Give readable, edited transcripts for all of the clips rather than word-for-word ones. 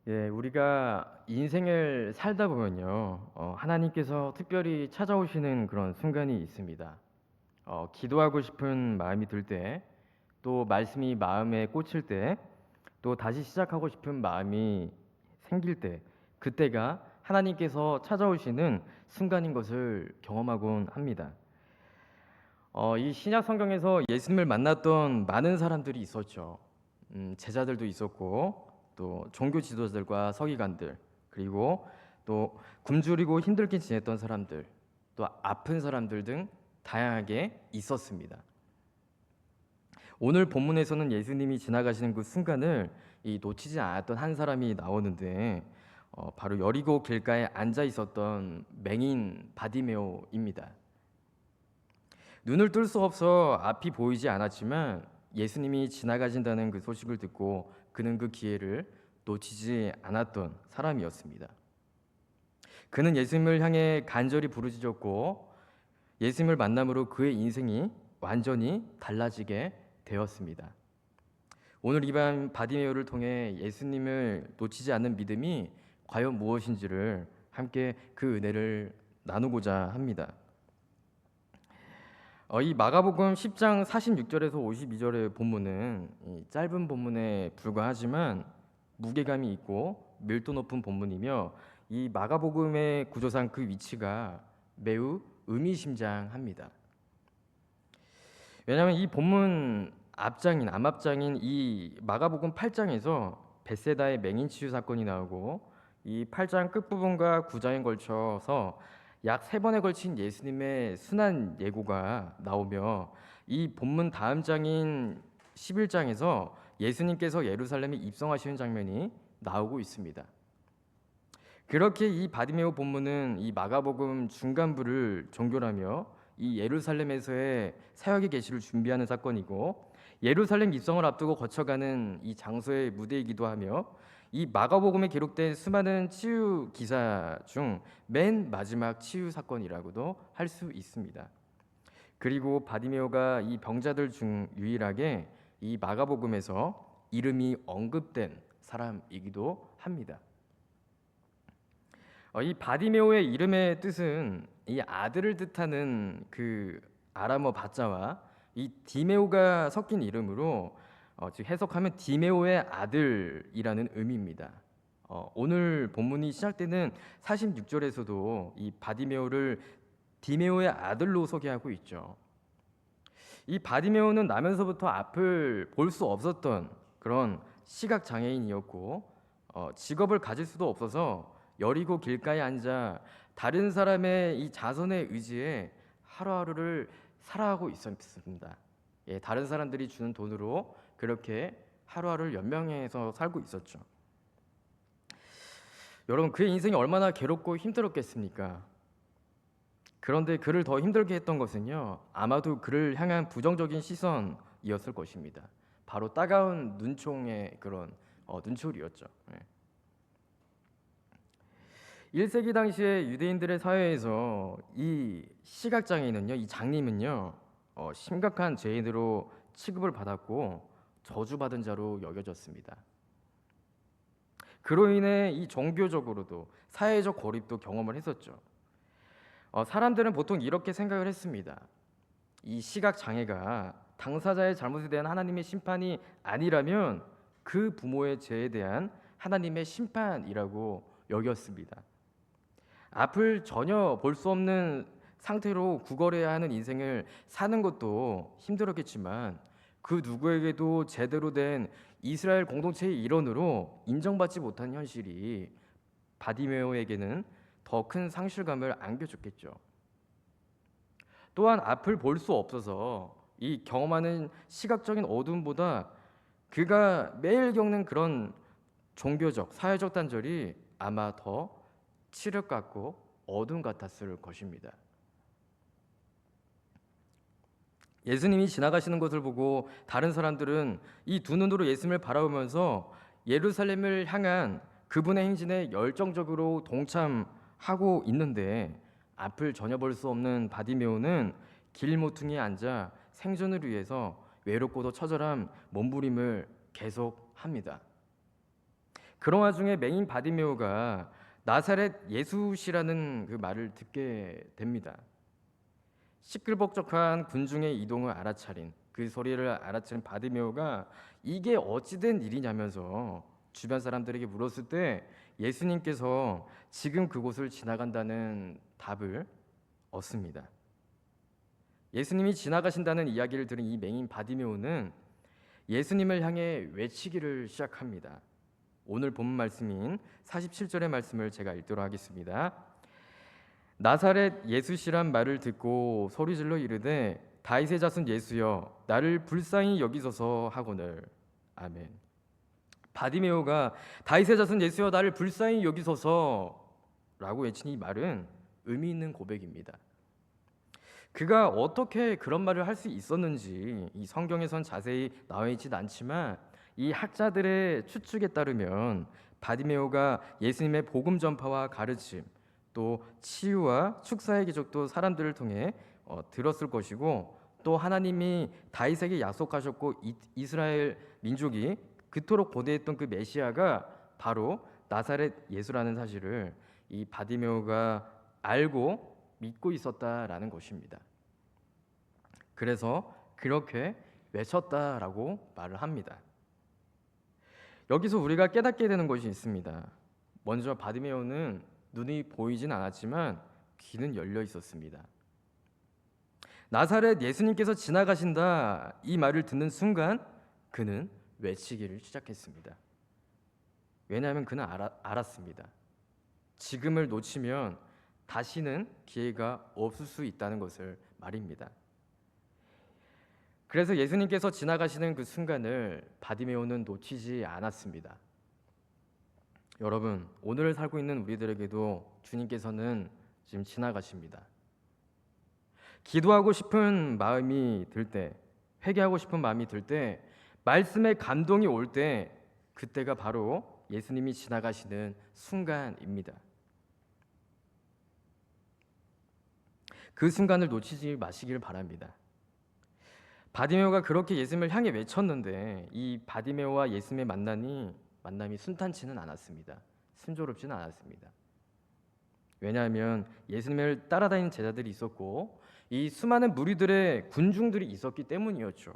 우리가 인생을 살다 보면요, 하나님께서 특별히 찾아오시는 그런 순간이 있습니다. 기도하고 싶은 마음이 들 때, 또 말씀이 마음에 꽂힐 때, 또 다시 시작하고 싶은 마음이 생길 때, 그때가 하나님께서 찾아오시는 순간인 것을 경험하곤 합니다. 이 신약 성경에서 예수님을 만났던 많은 사람들이 있었죠. 제자들도 있었고, 또 종교 지도자들과 서기관들, 그리고 또 굶주리고 힘들게 지냈던 사람들, 또 아픈 사람들 등 다양하게 있었습니다. 오늘 본문에서는 예수님이 지나가시는 그 순간을 놓치지 않았던 한 사람이 나오는데, 바로 여리고 길가에 앉아 있었던 맹인 바디메오입니다. 눈을 뜰 수 없어 앞이 보이지 않았지만 예수님이 지나가신다는 그 소식을 듣고 그는 그 기회를 놓치지 않았던 사람이었습니다. 그는 예수님을 향해 간절히 부르짖었고 예수님을 만남으로 그의 인생이 완전히 달라지게 되었습니다. 오늘 이 밤 바디메오를 통해 예수님을 놓치지 않는 믿음이 과연 무엇인지를 함께 그 은혜를 나누고자 합니다. 이 마가복음 10장 46절에서 52절의 본문은 이 짧은 본문에 불과하지만 무게감이 있고 밀도 높은 본문이며 이 마가복음의 구조상 그 위치가 매우 의미심장합니다. 왜냐하면 이 본문 앞앞장인 이 마가복음 8장에서 벳세다의 맹인 치유 사건이 나오고 이 8장 끝부분과 9장에 걸쳐서 약 3번에 걸친 예수님의 순환 예고가 나오며 이 본문 다음 장인 11장에서 예수님께서 예루살렘에 입성하시는 장면이 나오고 있습니다. 그렇게 이 바디메오 본문은 이 마가복음 중간부를 종결하며 이 예루살렘에서의 사역의 계시를 준비하는 사건이고 예루살렘 입성을 앞두고 거쳐가는 이 장소의 무대이기도 하며 이 마가복음에 기록된 수많은 치유 기사 중 맨 마지막 치유 사건이라고도 할 수 있습니다. 그리고 바디메오가 이 병자들 중 유일하게 이 마가복음에서 이름이 언급된 사람이기도 합니다. 이 바디메오의 이름의 뜻은 이 아들을 뜻하는 그 아람어 바자와 이 디메오가 섞인 이름으로 즉 해석하면 디메오의 아들이라는 의미입니다. 오늘 본문이 시작되는 46절에서도 이 바디메오를 디메오의 아들로 소개하고 있죠. 이 바디메오는 나면서부터 앞을 볼 수 없었던 그런 시각 장애인이었고 직업을 가질 수도 없어서 여리고 길가에 앉아 다른 사람의 이 자선의 의지에 하루하루를 살아가고 있었습니다. 다른 사람들이 주는 돈으로 그렇게 하루하루를 연명해서 살고 있었죠. 여러분, 그의 인생이 얼마나 괴롭고 힘들었겠습니까? 그런데 그를 더 힘들게 했던 것은요, 아마도 그를 향한 부정적인 시선이었을 것입니다. 바로 따가운 눈총의 그런 눈초리였죠. 1세기 당시에 유대인들의 사회에서 이 시각장애인은요, 이 장님은요, 심각한 죄인으로 취급을 받았고 저주받은 자로 여겨졌습니다. 그로 인해 이 종교적으로도 사회적 고립도 경험을 했었죠. 사람들은 보통 이렇게 생각을 했습니다. 이 시각 장애가 당사자의 잘못에 대한 하나님의 심판이 아니라면 그 부모의 죄에 대한 하나님의 심판이라고 여겼습니다. 앞을 전혀 볼 수 없는 상태로 구걸해야 하는 인생을 사는 것도 힘들었겠지만 그 누구에게도 제대로 된 이스라엘 공동체의 일원으로 인정받지 못한 현실이 바디메오에게는 더 큰 상실감을 안겨줬겠죠. 또한 앞을 볼 수 없어서 이 경험하는 시각적인 어둠보다 그가 매일 겪는 그런 종교적, 사회적 단절이 아마 더 칠흑 같고 어둠 같았을 것입니다. 예수님이 지나가시는 것을 보고 다른 사람들은 이 두 눈으로 예수님을 바라보면서 예루살렘을 향한 그분의 행진에 열정적으로 동참하고 있는데 앞을 전혀 볼 수 없는 바디메오는 길 모퉁이에 앉아 생존을 위해서 외롭고도 처절한 몸부림을 계속합니다. 그런 와중에 맹인 바디메오가 나사렛 예수시라는 그 말을 듣게 됩니다. 시끌벅적한 군중의 이동을 알아차린 그 소리를 알아차린 바디메오가 이게 어찌된 일이냐면서 주변 사람들에게 물었을 때 예수님께서 지금 그곳을 지나간다는 답을 얻습니다. 예수님이 지나가신다는 이야기를 들은 이 맹인 바디메오는 예수님을 향해 외치기를 시작합니다. 오늘 본문 말씀인 47절의 말씀을 제가 읽도록 하겠습니다. 나사렛 예수시란 말을 듣고 소리질러 이르되 다윗의 자손 예수여 나를 불쌍히 여기소서 하거늘. 아멘. 바디메오가 다윗의 자손 예수여 나를 불쌍히 여기소서라고 외친 이 말은 의미 있는 고백입니다. 그가 어떻게 그런 말을 할 수 있었는지 이 성경에선 자세히 나와 있진 않지만 이 학자들의 추측에 따르면 바디메오가 예수님의 복음 전파와 가르침 또 치유와 축사의 기적도 사람들을 통해 들었을 것이고 또 하나님이 다윗에게 약속하셨고 이스라엘 민족이 그토록 고대했던 그 메시아가 바로 나사렛 예수라는 사실을 이 바디메오가 알고 믿고 있었다라는 것입니다. 그래서 그렇게 외쳤다라고 말을 합니다. 여기서 우리가 깨닫게 되는 것이 있습니다. 먼저 바디메오는 눈이 보이진 않았지만 귀는 열려 있었습니다. 나사렛 예수님께서 지나가신다 이 말을 듣는 순간 그는 외치기를 시작했습니다. 왜냐하면 그는 알았습니다. 지금을 놓치면 다시는 기회가 없을 수 있다는 것을 말입니다. 그래서 예수님께서 지나가시는 그 순간을 바디메오는 놓치지 않았습니다. 여러분, 오늘을 살고 있는 우리들에게도 주님께서는 지금 지나가십니다. 기도하고 싶은 마음이 들 때, 회개하고 싶은 마음이 들 때, 말씀의 감동이 올 때, 그때가 바로 예수님이 지나가시는 순간입니다. 그 순간을 놓치지 마시길 바랍니다. 바디메오가 그렇게 예수님을 향해 외쳤는데 이 바디메오와 예수님의 만남이 순탄치는 않았습니다. 순조롭지는 않았습니다. 왜냐하면 예수님을 따라다니는 제자들이 있었고 이 수많은 무리들의 군중들이 있었기 때문이었죠.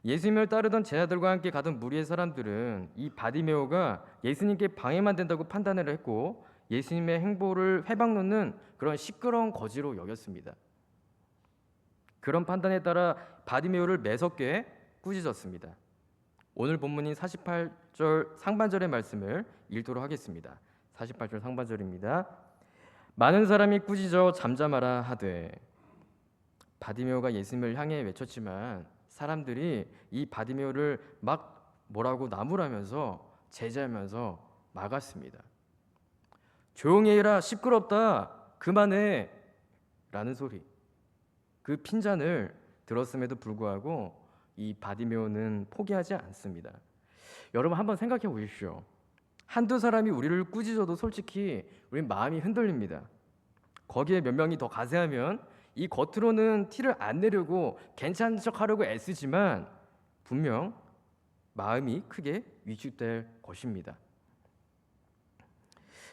예수님을 따르던 제자들과 함께 가던 무리의 사람들은 이 바디메오가 예수님께 방해만 된다고 판단을 했고 예수님의 행보를 회방놓는 그런 시끄러운 거지로 여겼습니다. 그런 판단에 따라 바디메오를 매섭게 꾸짖었습니다. 오늘 본문인 48절 상반절의 말씀을 읽도록 하겠습니다. 48절 상반절입니다. 많은 사람이 꾸짖어 잠잠하라 하되. 바디메오가 예수님을 향해 외쳤지만 사람들이 이 바디메오를 막 뭐라고 나무라면서 제지하면서 막았습니다. 조용히 해라, 시끄럽다, 그만해 라는 소리. 그 핀잔을 들었음에도 불구하고 이 바디메오는 포기하지 않습니다. 여러분 한번 생각해 보십시오. 한두 사람이 우리를 꾸짖어도 솔직히 우리 마음이 흔들립니다. 거기에 몇 명이 더 가세하면 이 겉으로는 티를 안 내려고 괜찮은 척 하려고 애쓰지만 분명 마음이 크게 위축될 것입니다.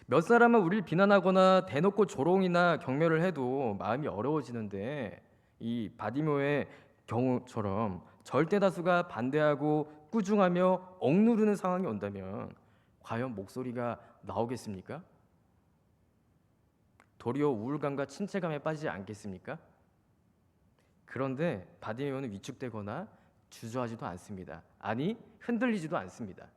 몇 사람은 우리를 비난하거나 대놓고 조롱이나 경멸을 해도 마음이 어려워지는데 이 바디메오의 경우처럼 절대 다수가 반대하고 꾸중하며 억누르는 상황이 온다면 과연 목소리가 나오겠습니까? 도리어 우울감과 침체감에 빠지지 않겠습니까? 그런데 바디메오는 위축되거나 주저하지도 않습니다. 아니, 흔들리지도 않습니다.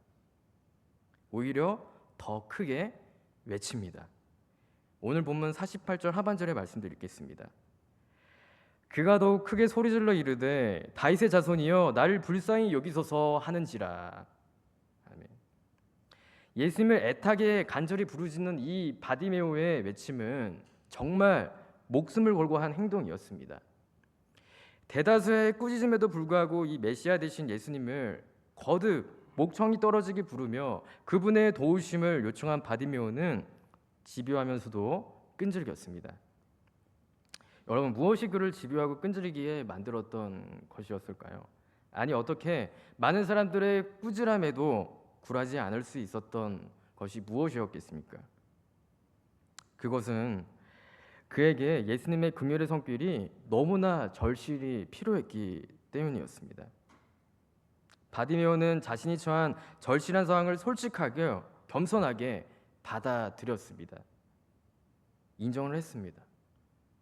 오히려 더 크게 외칩니다. 오늘 본문 48절 하반절의 말씀도 읽겠습니다. 그가 더욱 크게 소리질러 이르되 다윗의 자손이여 나를 불쌍히 여기소서 하는지라. 아멘. 예수님을 애타게 간절히 부르짖는 이 바디메오의 외침은 정말 목숨을 걸고 한 행동이었습니다. 대다수의 꾸짖음에도 불구하고 이 메시아 되신 예수님을 거듭 목청이 떨어지게 부르며 그분의 도우심을 요청한 바디메오는 집요하면서도 끈질겼습니다. 여러분, 무엇이 그를 집요하고 끈질기게 만들었던 것이었을까요? 아니, 어떻게 많은 사람들의 꾸지람에도 굴하지 않을 수 있었던 것이 무엇이었겠습니까? 그것은 그에게 예수님의 긍휼의 손길이 너무나 절실히 필요했기 때문이었습니다. 바디메오는 자신이 처한 절실한 상황을 솔직하게 겸손하게 받아들였습니다. 인정을 했습니다.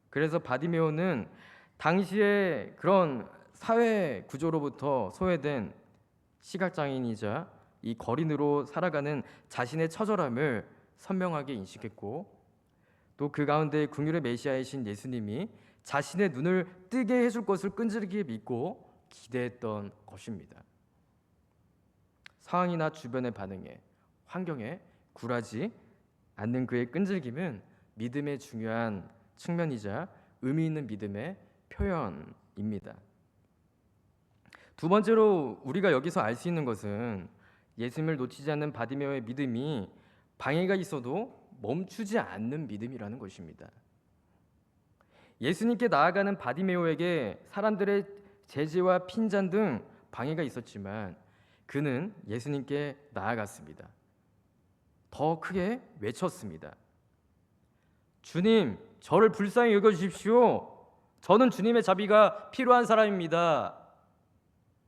그래서 바디메오는 당시의 그런 사회 구조로부터 소외된 시각장애인이자 이 거린으로 살아가는 자신의 처절함을 선명하게 인식했고, 또 그 가운데 긍휼의 메시아이신 예수님이 자신의 눈을 뜨게 해줄 것을 끈질기게 믿고 기대했던 것입니다. 상황이나 주변의 반응에, 환경에 굴하지 않는 그의 끈질김은 믿음의 중요한 측면이자 의미 있는 믿음의 표현입니다. 두 번째로 우리가 여기서 알 수 있는 것은 예수님을 놓치지 않는 바디메오의 믿음이 방해가 있어도 멈추지 않는 믿음이라는 것입니다. 예수님께 나아가는 바디메오에게 사람들의 제지와 핀잔 등 방해가 있었지만 그는 예수님께 나아갔습니다. 더 크게 외쳤습니다. 주님, 저를 불쌍히 여겨주십시오. 저는 주님의 자비가 필요한 사람입니다.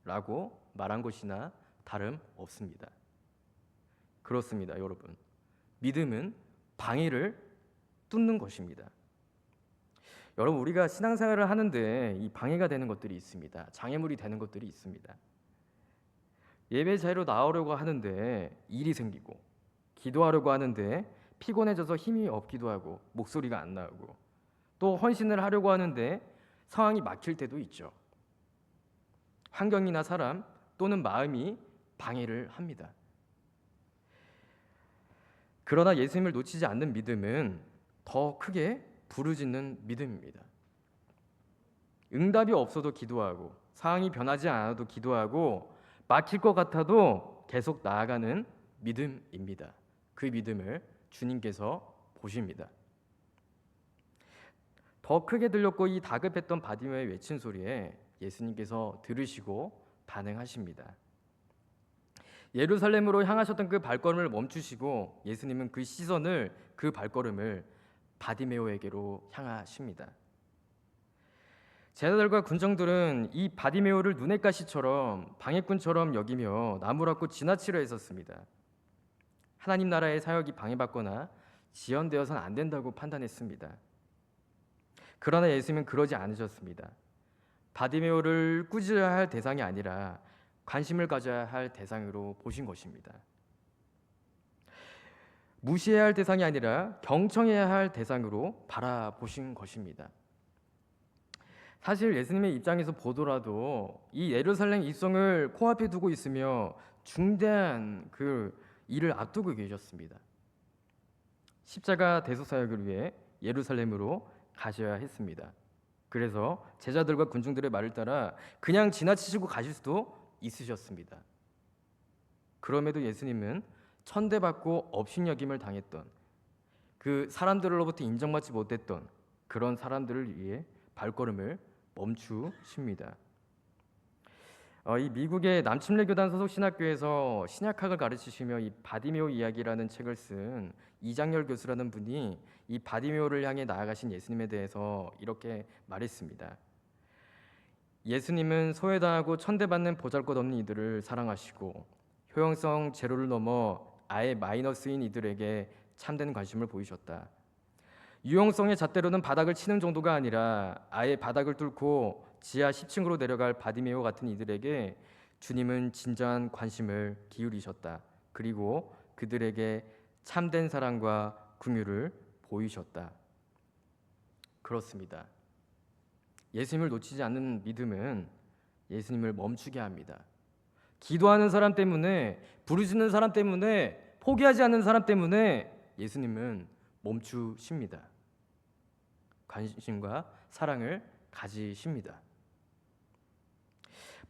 라고 말한 것이나 다름없습니다. 그렇습니다, 여러분. 믿음은 방해를 뚫는 것입니다. 여러분, 우리가 신앙생활을 하는데 이 방해가 되는 것들이 있습니다. 장애물이 되는 것들이 있습니다. 예배 자리로 나오려고 하는데 일이 생기고, 기도하려고 하는데 피곤해져서 힘이 없기도 하고 목소리가 안 나오고, 또 헌신을 하려고 하는데 상황이 막힐 때도 있죠. 환경이나 사람 또는 마음이 방해를 합니다. 그러나 예수님을 놓치지 않는 믿음은 더 크게 부르짖는 믿음입니다. 응답이 없어도 기도하고, 상황이 변하지 않아도 기도하고, 막힐 것 같아도 계속 나아가는 믿음입니다. 그 믿음을 주님께서 보십니다. 더 크게 들렸고 이 다급했던 바디메오의 외친 소리에 예수님께서 들으시고 반응하십니다. 예루살렘으로 향하셨던 그 발걸음을 멈추시고 예수님은 그 시선을, 그 발걸음을 바디메오에게로 향하십니다. 제자들과 군정들은 이 바디메오를 눈의 가시처럼, 방해꾼처럼 여기며 나무라고 지나치려 했었습니다. 하나님 나라의 사역이 방해받거나 지연되어서는 안 된다고 판단했습니다. 그러나 예수님은 그러지 않으셨습니다. 바디메오를 꾸짖어야 할 대상이 아니라 관심을 가져야 할 대상으로 보신 것입니다. 무시해야 할 대상이 아니라 경청해야 할 대상으로 바라보신 것입니다. 사실 예수님의 입장에서 보더라도 이 예루살렘 입성을 코앞에 두고 있으며 중대한 그 일을 앞두고 계셨습니다. 십자가 대속사역을 위해 예루살렘으로 가셔야 했습니다. 그래서 제자들과 군중들의 말을 따라 그냥 지나치시고 가실 수도 있으셨습니다. 그럼에도 예수님은 천대받고 업신여김을 당했던, 그 사람들로부터 인정받지 못했던 그런 사람들을 위해 발걸음을 멈추십니다. 이 미국의 남침례교단 소속 신학교에서 신약학을 가르치시며 이 바디메오 이야기라는 책을 쓴 이장열 교수라는 분이 이 바디메오를 향해 나아가신 예수님에 대해서 이렇게 말했습니다. 예수님은 소외당하고 천대받는 보잘것없는 이들을 사랑하시고 효용성 제로를 넘어 아예 마이너스인 이들에게 참된 관심을 보이셨다. 유용성의 잣대로는 바닥을 치는 정도가 아니라 아예 바닥을 뚫고 지하 10층으로 내려갈 바디메오 같은 이들에게 주님은 진정한 관심을 기울이셨다. 그리고 그들에게 참된 사랑과 긍휼을 보이셨다. 그렇습니다. 예수님을 놓치지 않는 믿음은 예수님을 멈추게 합니다. 기도하는 사람 때문에, 부르짖는 사람 때문에, 포기하지 않는 사람 때문에 예수님은 멈추십니다. 관심과 사랑을 가지십니다.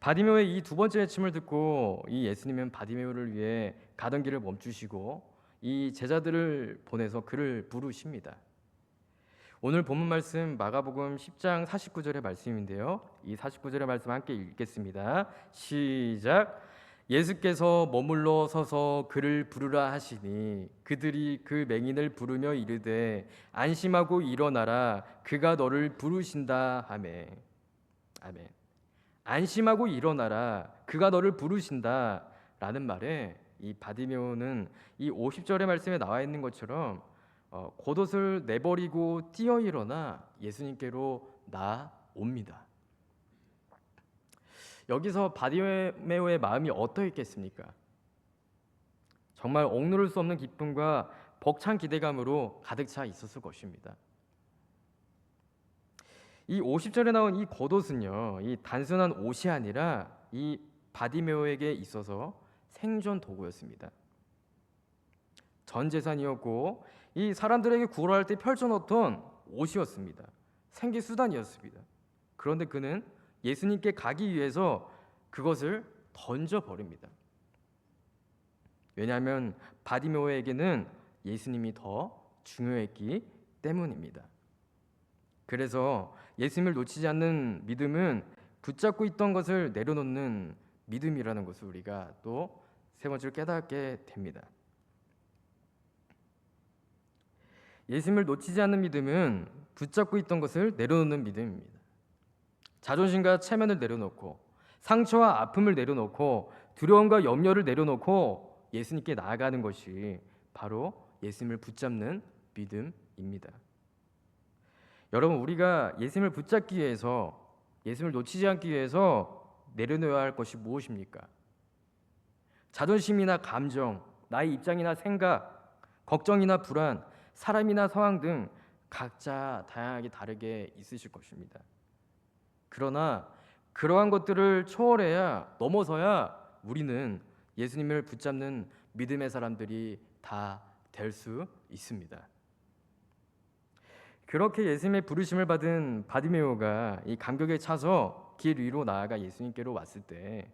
바디메오의 이 두 번째 외침을 듣고 이 예수님은 바디메오를 위해 가던 길을 멈추시고 이 제자들을 보내서 그를 부르십니다. 오늘 본문 말씀 마가복음 10장 49절의 말씀인데요. 이 49절의 말씀 함께 읽겠습니다. 시작. 예수께서 머물러 서서 그를 부르라 하시니 그들이 그 맹인을 부르며 이르되 안심하고 일어나라 그가 너를 부르신다 하매. 아멘. 안심하고 일어나라 그가 너를 부르신다 라는 말에 이 바디메오는 이 50절의 말씀에 나와 있는 것처럼 겉옷을 내버리고 뛰어 일어나 예수님께로 나옵니다. 여기서 바디메오의 마음이 어떠했겠습니까? 정말 억누를 수 없는 기쁨과 벅찬 기대감으로 가득 차 있었을 것입니다. 이 50절에 나온 이 겉옷은요, 이 단순한 옷이 아니라 이 바디메오에게 있어서 생존 도구였습니다. 전 재산이었고 이 사람들에게 구걸할 때 펼쳐놓던 옷이었습니다. 생계 수단이었습니다. 그런데 그는 예수님께 가기 위해서 그것을 던져버립니다. 왜냐하면 바디메오에게는 예수님이 더 중요했기 때문입니다. 그래서 예수님을 놓치지 않는 믿음은 붙잡고 있던 것을 내려놓는 믿음이라는 것을 우리가 또 세 번째로 깨닫게 됩니다. 예수님을 놓치지 않는 믿음은 붙잡고 있던 것을 내려놓는 믿음입니다. 자존심과 체면을 내려놓고 상처와 아픔을 내려놓고 두려움과 염려를 내려놓고 예수님께 나아가는 것이 바로 예수님을 붙잡는 믿음입니다. 여러분, 우리가 예수님을 붙잡기 위해서, 예수님을 놓치지 않기 위해서 내려놓아야 할 것이 무엇입니까? 자존심이나 감정, 나의 입장이나 생각, 걱정이나 불안, 사람이나 상황 등 각자 다양하게 다르게 있으실 것입니다. 그러나 그러한 것들을 초월해야, 넘어서야 우리는 예수님을 붙잡는 믿음의 사람들이 다 될 수 있습니다. 그렇게 예수님의 부르심을 받은 바디메오가 이 감격에 차서 길 위로 나아가 예수님께로 왔을 때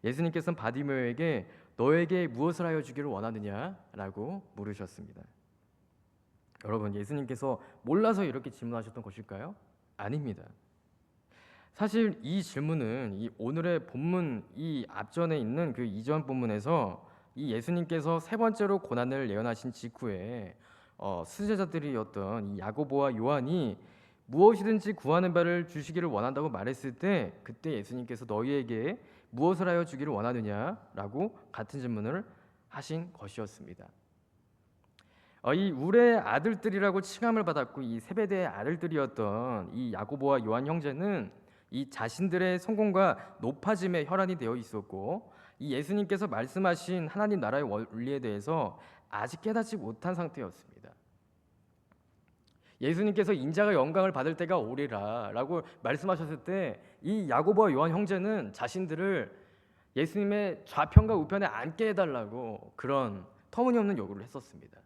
예수님께서는 바디메오에게 너에게 무엇을 하여 주기를 원하느냐라고 물으셨습니다. 여러분, 예수님께서 몰라서 이렇게 질문하셨던 것일까요? 아닙니다. 사실 이 질문은 이 오늘의 본문 이 앞전에 있는 그 이전 본문에서 이 예수님께서 세 번째로 고난을 예언하신 직후에 수제자들이었던 이 야고보와 요한이 무엇이든지 구하는 바를 주시기를 원한다고 말했을 때 그때 예수님께서 너희에게 무엇을 하여 주기를 원하느냐라고 같은 질문을 하신 것이었습니다. 이 울의 아들들이라고 칭함을 받았고 이 세베대의 아들들이었던 이 야고보와 요한 형제는 이 자신들의 성공과 높아짐에 혈안이 되어 있었고 이 예수님께서 말씀하신 하나님 나라의 원리에 대해서 아직 깨닫지 못한 상태였습니다. 예수님께서 인자가 영광을 받을 때가 오리라라고 말씀하셨을 때 이 야고보와 요한 형제는 자신들을 예수님의 좌편과 우편에 앉게 해달라고 그런 터무니없는 요구를 했었습니다.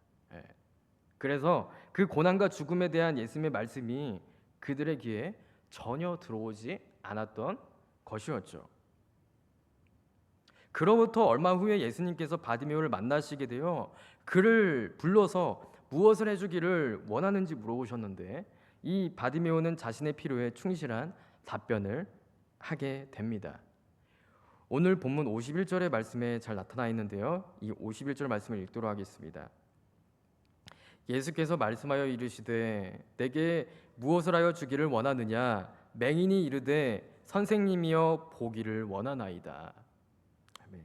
그래서 그 고난과 죽음에 대한 예수님의 말씀이 그들의 귀에 전혀 들어오지 않았던 것이었죠. 그로부터 얼마 후에 예수님께서 바디메오를 만나시게 되어 그를 불러서 무엇을 해주기를 원하는지 물어보셨는데 이 바디메오는 자신의 필요에 충실한 답변을 하게 됩니다. 오늘 본문 51절의 말씀에 잘 나타나 있는데요. 이 51절 말씀을 읽도록 하겠습니다. 예수께서 말씀하여 이르시되 내게 무엇을 하여 주기를 원하느냐 맹인이 이르되 선생님이여 보기를 원하나이다. 아멘.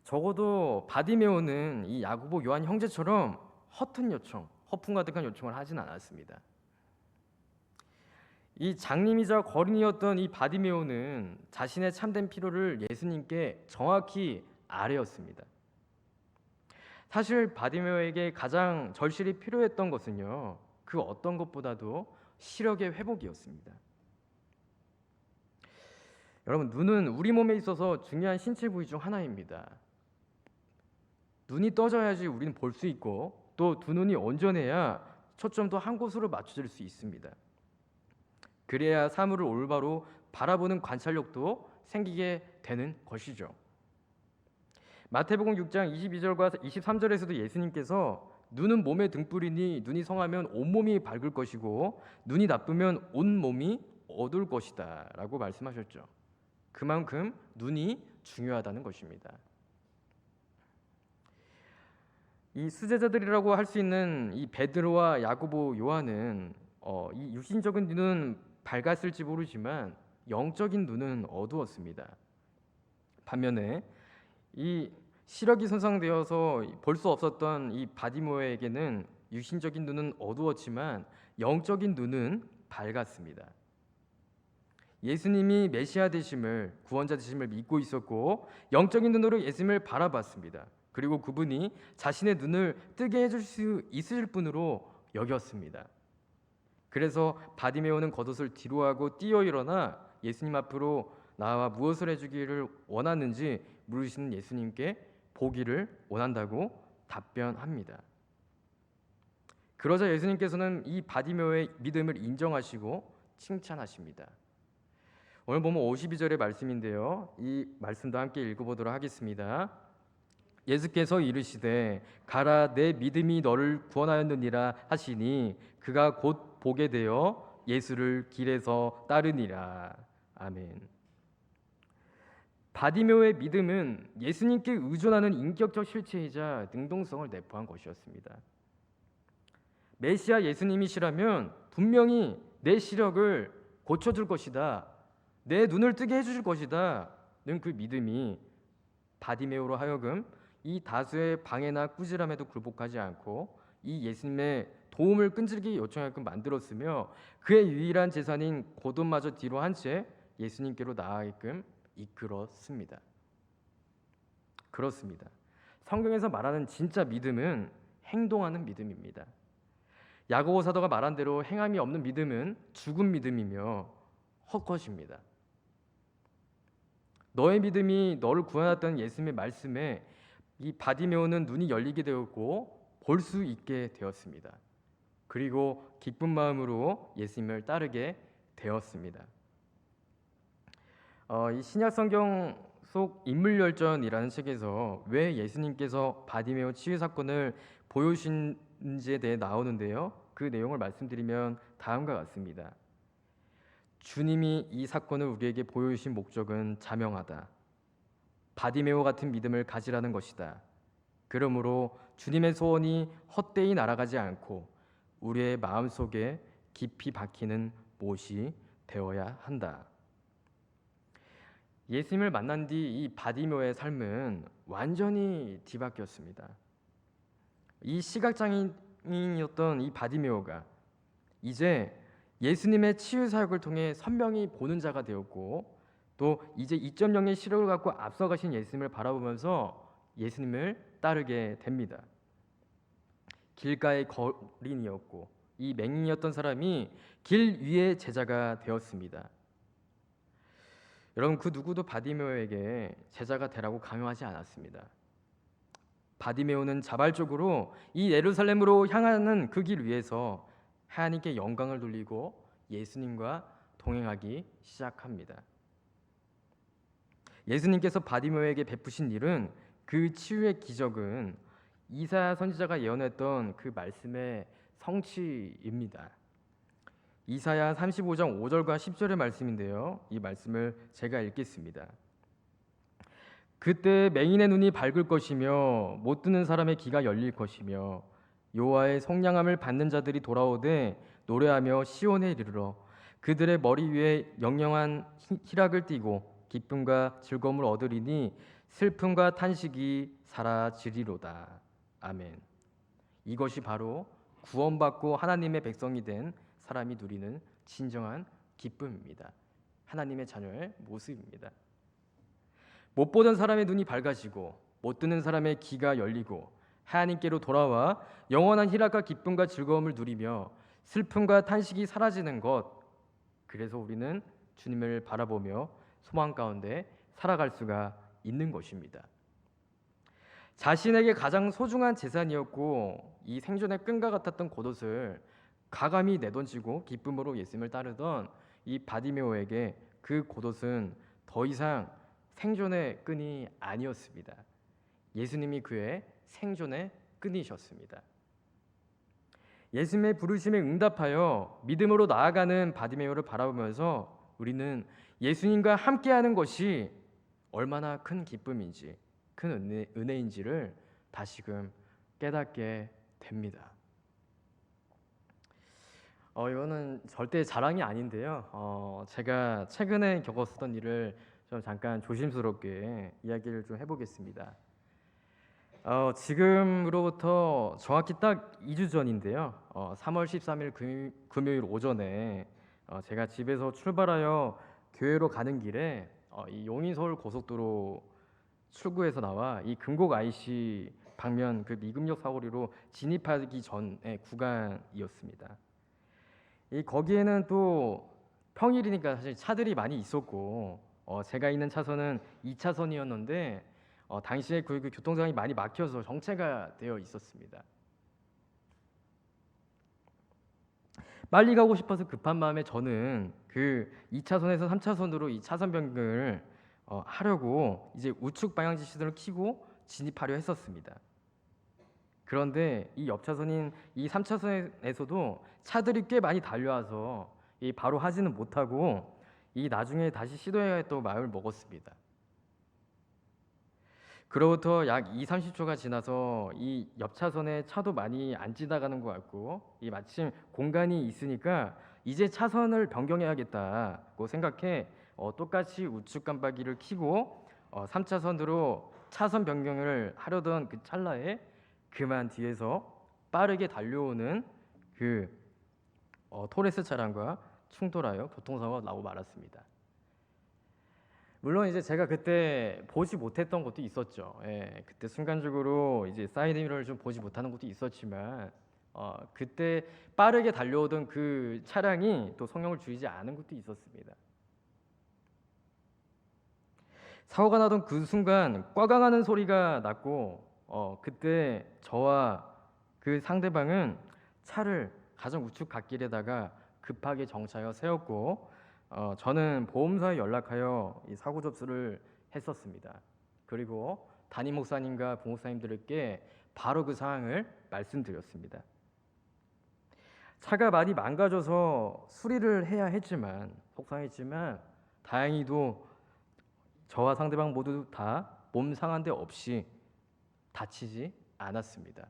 적어도 바디메오는 이 야고보 요한 형제처럼 허튼 요청, 허풍 가득한 요청을 하진 않았습니다. 이 장님이자 거린이었던 이 바디메오는 자신의 참된 필요를 예수님께 정확히 아뢰었습니다. 사실 바디메오에게 가장 절실히 필요했던 것은요, 그 어떤 것보다도 시력의 회복이었습니다. 여러분, 눈은 우리 몸에 있어서 중요한 신체 부위 중 하나입니다. 눈이 떠져야지 우리는 볼 수 있고 또 두 눈이 온전해야 초점도 한 곳으로 맞춰질 수 있습니다. 그래야 사물을 올바로 바라보는 관찰력도 생기게 되는 것이죠. 마태복음 6장 22절과 23절에서도 예수님께서 눈은 몸의 등불이니 눈이 성하면 온몸이 밝을 것이고 눈이 나쁘면 온몸이 어두울 것이다 라고 말씀하셨죠. 그만큼 눈이 중요하다는 것입니다. 이 수제자들이라고 할 수 있는 이 베드로와 야고보, 요한은 이 육신적인 눈은 밝았을지 모르지만 영적인 눈은 어두웠습니다. 반면에 이 시력이 손상되어서 볼 수 없었던 이 바디메오에게는 육신적인 눈은 어두웠지만 영적인 눈은 밝았습니다. 예수님이 메시아 되심을, 구원자 되심을 믿고 있었고 영적인 눈으로 예수님을 바라봤습니다. 그리고 그분이 자신의 눈을 뜨게 해줄 수 있으실 분으로 여겼습니다. 그래서 바디메오는 겉옷을 뒤로하고 뛰어 일어나 예수님 앞으로 나와 무엇을 해주기를 원하는지 물으시는 예수님께 보기를 원한다고 답변합니다. 그러자 예수님께서는 이 바디메오의 믿음을 인정하시고 칭찬하십니다. 오늘 보면 52절의 말씀인데요. 이 말씀도 함께 읽어보도록 하겠습니다. 예수께서 이르시되 가라, 내 믿음이 너를 구원하였느니라 하시니 그가 곧 보게 되어 예수를 길에서 따르니라. 아멘. 바디메오의 믿음은 예수님께 의존하는 인격적 실체이자 능동성을 내포한 것이었습니다. 메시아 예수님이시라면 분명히 내 시력을 고쳐줄 것이다, 내 눈을 뜨게 해주실 것이다 는 그 믿음이 바디메오로 하여금 이 다수의 방해나 꾸지람에도 굴복하지 않고 이 예수님의 도움을 끈질기게 요청하게끔 만들었으며 그의 유일한 재산인 겉옷마저 뒤로 한 채 예수님께로 나아가게끔 이끌었습니다. 그렇습니다. 성경에서 말하는 진짜 믿음은 행동하는 믿음입니다. 야고보 사도가 말한 대로 행함이 없는 믿음은 죽은 믿음이며 헛것입니다. 너의 믿음이 너를 구원했다는 예수님의 말씀에 이 바디메오는 눈이 열리게 되었고 볼 수 있게 되었습니다. 그리고 기쁜 마음으로 예수님을 따르게 되었습니다. 이 신약 성경 속 인물열전이라는 책에서 왜 예수님께서 바디메오 치유 사건을 보여주신지에 대해 나오는데요. 그 내용을 말씀드리면 다음과 같습니다. 주님이 이 사건을 우리에게 보여주신 목적은 자명하다. 바디메오 같은 믿음을 가지라는 것이다. 그러므로 주님의 소원이 헛되이 날아가지 않고 우리의 마음속에 깊이 박히는 못이 되어야 한다. 예수님을 만난 뒤 이 바디메오의 삶은 완전히 뒤바뀌었습니다. 이 시각장애인이었던 이 바디메오가 이제 예수님의 치유 사역을 통해 선명히 보는 자가 되었고 또 이제 2.0의 시력을 갖고 앞서가신 예수님을 바라보면서 예수님을 따르게 됩니다. 길가의 거린이었고 이 맹인이었던 사람이 길 위의 제자가 되었습니다. 여러분, 그 누구도 바디메오에게 제자가 되라고 강요하지 않았습니다. 바디메오는 자발적으로 이 예루살렘으로 향하는 그 길 위에서 하나님께 영광을 돌리고 예수님과 동행하기 시작합니다. 예수님께서 바디메오에게 베푸신 일은 그 치유의 기적은 이사야 선지자가 예언했던 그 말씀의 성취입니다. 이사야 35장 5절과 10절의 말씀인데요. 이 말씀을 제가 읽겠습니다. 그때 맹인의 눈이 밝을 것이며 못 듣는 사람의 귀가 열릴 것이며 여호와의 속량함을 받는 자들이 돌아오되 노래하며 시온에 이르러 그들의 머리 위에 영영한 희락을 띠고 기쁨과 즐거움을 얻으리니 슬픔과 탄식이 사라지리로다. 아멘. 이것이 바로 구원받고 하나님의 백성이 된 사람이 누리는 진정한 기쁨입니다. 하나님의 자녀의 모습입니다. 못 보던 사람의 눈이 밝아지고 못 듣는 사람의 귀가 열리고 하나님께로 돌아와 영원한 희락과 기쁨과 즐거움을 누리며 슬픔과 탄식이 사라지는 것, 그래서 우리는 주님을 바라보며 소망 가운데 살아갈 수가 있는 것입니다. 자신에게 가장 소중한 재산이었고 이 생존의 끈과 같았던 겉옷을 가감히 내던지고 기쁨으로 예수님을 따르던 이 바디메오에게 그 겉옷은 더 이상 생존의 끈이 아니었습니다. 예수님이 그의 생존의 끈이셨습니다. 예수님의 부르심에 응답하여 믿음으로 나아가는 바디메오를 바라보면서 우리는 예수님과 함께하는 것이 얼마나 큰 기쁨인지, 큰 은혜인지를 다시금 깨닫게 됩니다. 이거는 절대 자랑이 아닌데요. 제가 최근에 겪었던 일을 좀 잠깐 조심스럽게 이야기를 좀 해보겠습니다. 지금으로부터 정확히 딱 2주 전인데요. 3월 13일 금요일 오전에 제가 집에서 출발하여 교회로 가는 길에 이 용인 서울 고속도로 출구에서 나와 이 금곡 IC 방면 그 미금역 사거리로 진입하기 전의 구간이었습니다. 거기에는 또 평일이니까 사실 차들이 많이 있었고 제가 있는 차선은 2차선이었는데 당시에 그 교통 상황이 많이 막혀서 정체가 되어 있었습니다. 빨리 가고 싶어서 급한 마음에 저는 그 2차선에서 3차선으로 이 차선 변경을 하려고 이제 우측 방향지 시선을 켜고 진입하려 했었습니다. 그런데 이 옆차선인 이 3차선에서도 차들이 꽤 많이 달려와서 이 바로 하지는 못하고 이 나중에 다시 시도해야겠다고 마음을 먹었습니다. 그로부터 약 2, 30초가 지나서 이 옆차선에 차도 많이 안 지나가는 것 같고 이 마침 공간이 있으니까 이제 차선을 변경해야겠다고 생각해 똑같이 우측 깜빡이를 켜고 3차선으로 차선 변경을 하려던 그 찰나에 그만 뒤에서 빠르게 달려오는 그 토레스 차량과 충돌하여 교통사고가 나고 말았습니다. 물론 이제 제가 그때 보지 못했던 것도 있었죠. 예, 그때 순간적으로 이제 사이드 미러를 좀 보지 못하는 것도 있었지만 그때 빠르게 달려오던 그 차량이 또 성형을 줄이지 않은 것도 있었습니다. 사고가 나던 그 순간 꽝꽝하는 소리가 났고 그때 저와 그 상대방은 차를 가장 우측 갓길에다가 급하게 정차하여 세웠고 저는 보험사에 연락하여 이 사고 접수를 했었습니다. 그리고 담임 목사님과 부목사님들께 바로 그 상황을 말씀드렸습니다. 차가 많이 망가져서 수리를 해야 했지만 속상했지만 다행히도 저와 상대방 모두 다 몸 상한 데 없이 다치지 않았습니다.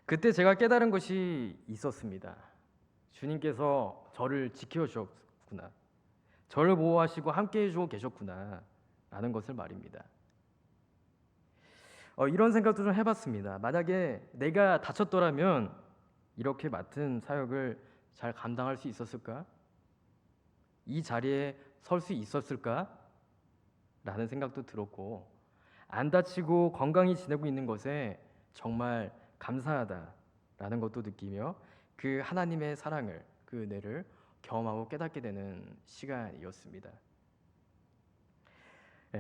그때 제가 깨달은 것이 있었습니다. 주님께서 저를 지켜주셨구나. 저를 보호하시고 함께 해주고 계셨구나 라는 것을 말입니다. 이런 생각도 좀 해봤습니다. 만약에 내가 다쳤더라면 이렇게 맡은 사역을 잘 감당할 수 있었을까? 이 자리에 설 수 있었을까? 라는 생각도 들었고 안 다치고 건강히 지내고 있는 것에 정말 감사하다라는 것도 느끼며 그 하나님의 사랑을, 그 은혜를 경험하고 깨닫게 되는 시간이었습니다.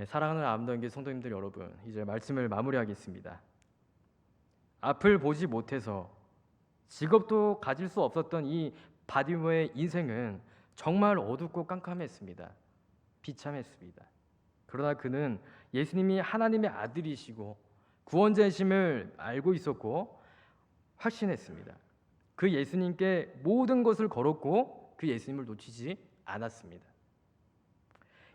사랑하는 아름다운 성도님들 여러분, 이제 말씀을 마무리하겠습니다. 앞을 보지 못해서 직업도 가질 수 없었던 이 바디모의 인생은 정말 어둡고 깜깜했습니다. 비참했습니다. 그러나 그는 예수님이 하나님의 아들이시고 구원자이심을 알고 있었고 확신했습니다. 그 예수님께 모든 것을 걸었고 그 예수님을 놓치지 않았습니다.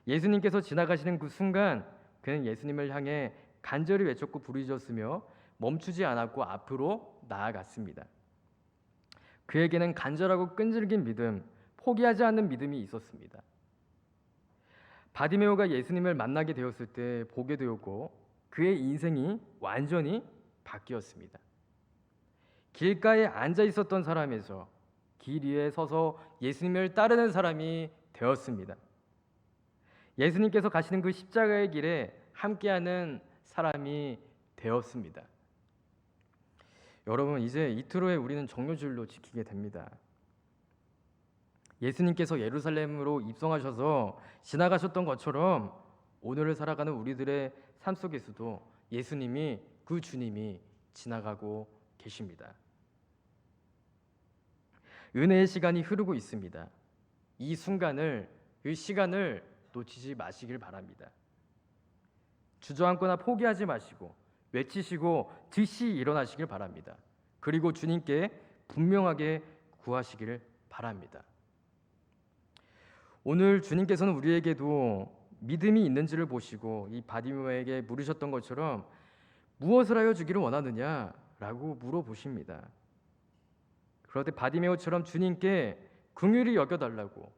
예수님께서 지나가시는 그 순간 그는 예수님을 향해 간절히 외쳤고 부르짖었으며 멈추지 않았고 앞으로 나아갔습니다. 그에게는 간절하고 끈질긴 믿음, 포기하지 않는 믿음이 있었습니다. 바디메오가 예수님을 만나게 되었을 때 보게 되었고 그의 인생이 완전히 바뀌었습니다. 길가에 앉아 있었던 사람에서 길 위에 서서 예수님을 따르는 사람이 되었습니다. 예수님께서 가시는 그 십자가의 길에 함께하는 사람이 되었습니다. 여러분, 이제 이틀 후에 우리는 정묘주일로 지키게 됩니다. 예수님께서 예루살렘으로 입성하셔서 지나가셨던 것처럼 오늘을 살아가는 우리들의 삶 속에서도 예수님이, 그 주님이 지나가고 계십니다. 은혜의 시간이 흐르고 있습니다. 이 순간을, 그 시간을 놓치지 마시길 바랍니다. 주저앉거나 포기하지 마시고 외치시고 즉시 일어나시길 바랍니다. 그리고 주님께 분명하게 구하시기를 바랍니다. 오늘 주님께서는 우리에게도 믿음이 있는지를 보시고 이 바디메오에게 물으셨던 것처럼 무엇을 하여 주기를 원하느냐라고 물어보십니다. 그런데 바디메오처럼 주님께 긍휼히 여겨달라고,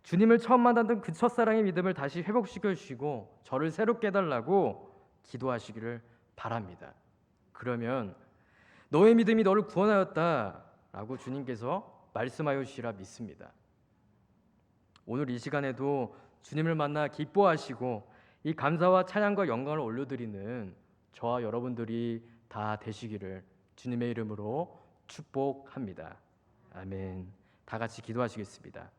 주님을 처음 만났던 그 첫사랑의 믿음을 다시 회복시켜 주시고 저를 새롭게 해달라고 기도하시기를 바랍니다. 그러면 너의 믿음이 너를 구원하였다라고 주님께서 말씀하여 주시라 믿습니다. 오늘 이 시간에도 주님을 만나 기뻐하시고 이 감사와 찬양과 영광을 올려드리는 저와 여러분들이 다 되시기를 주님의 이름으로 축복합니다. 아멘. 다 같이 기도하시겠습니다.